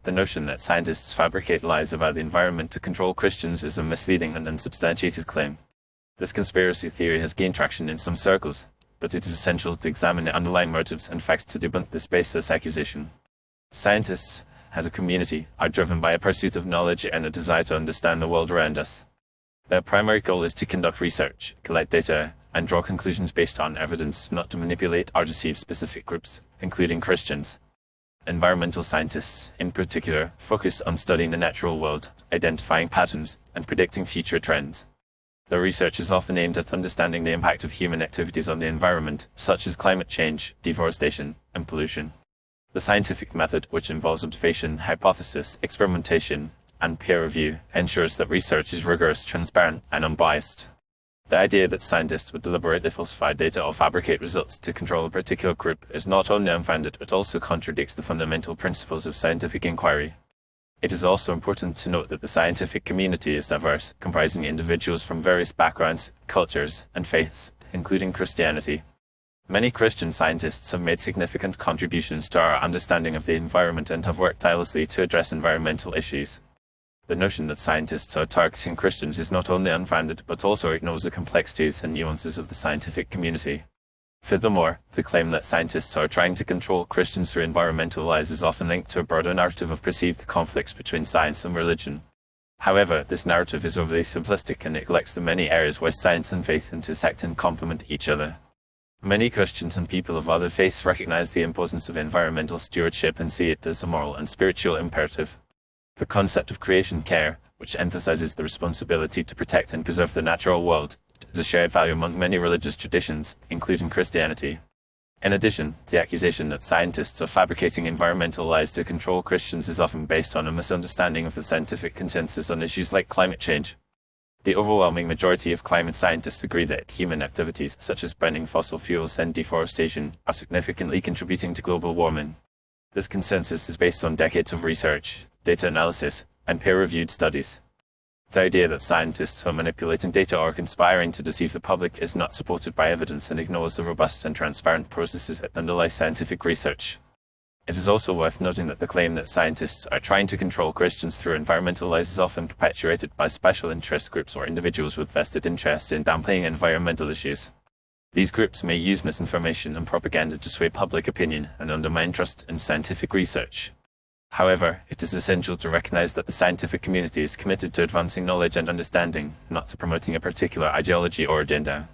The notion that scientists fabricate lies about the environment to control Christians is a misleading and unsubstantiated claim. This conspiracy theory has gained traction in some circles, but it is essential to examine the underlying motives and facts to debunk this baseless accusation. Scientists, as a community, are driven by a pursuit of knowledge and a desire to understand the world around us. Their primary goal is to conduct research, collect data, and draw conclusions based on evidence, not to manipulate or deceive specific groups, including Christians. Environmental scientists, in particular, focus on studying the natural world, identifying patterns, and predicting future trends. Their research is often aimed at understanding the impact of human activities on the environment, such as climate change, deforestation, and pollution. The scientific method, which involves observation, hypothesis, experimentation, and peer review, ensures that research is rigorous, transparent, and unbiased. The idea that scientists would deliberately falsify data or fabricate results to control a particular group is not only unfounded but also contradicts the fundamental principles of scientific inquiry. It is also important to note that the scientific community is diverse, comprising individuals from various backgrounds, cultures, and faiths, including Christianity. Many Christian scientists have made significant contributions to our understanding of the environment and have worked tirelessly to address environmental issues. The notion that scientists are targeting Christians is not only unfounded but also ignores the complexities and nuances of the scientific community. Furthermore, the claim that scientists are trying to control Christians through environmental lies is often linked to a broader narrative of perceived conflicts between science and religion. However, this narrative is overly simplistic and neglects the many areas where science and faith intersect and complement each other. Many Christians and people of other faiths recognize the importance of environmental stewardship and see it as a moral and spiritual imperative. The concept of creation care, which emphasizes the responsibility to protect and preserve the natural world, is a shared value among many religious traditions, including Christianity. In addition, the accusation that scientists are fabricating environmental lies to control Christians is often based on a misunderstanding of the scientific consensus on issues like climate change. The overwhelming majority of climate scientists agree that human activities such as burning fossil fuels and deforestation are significantly contributing to global warming. This consensus is based on decades of research, data analysis, and peer-reviewed studies. The idea that scientists are manipulating data or conspiring to deceive the public is not supported by evidence and ignores the robust and transparent processes that underlie scientific research. It is also worth noting that the claim that scientists are trying to control Christians through environmental lies is often perpetuated by special interest groups or individuals with vested interests in downplaying environmental issues. These groups may use misinformation and propaganda to sway public opinion and undermine trust in scientific research. However, it is essential to recognize that the scientific community is committed to advancing knowledge and understanding, not to promoting a particular ideology or agenda.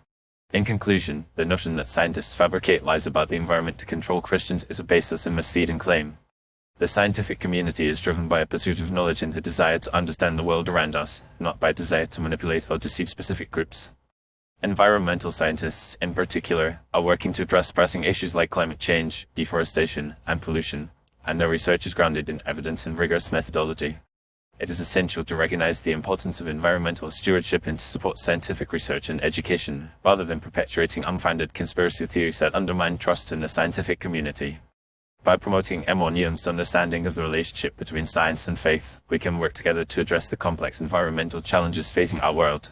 In conclusion, the notion that scientists fabricate lies about the environment to control Christians is a baseless and misleading claim. The scientific community is driven by a pursuit of knowledge and a desire to understand the world around us, not by a desire to manipulate or deceive specific groups. Environmental scientists, in particular, are working to address pressing issues like climate change, deforestation, and pollution, and their research is grounded in evidence and rigorous methodology. It is essential to recognize the importance of environmental stewardship and to support scientific research and education, rather than perpetuating unfounded conspiracy theories that undermine trust in the scientific community. By promoting a more nuanced understanding of the relationship between science and faith, we can work together to address the complex environmental challenges facing our world.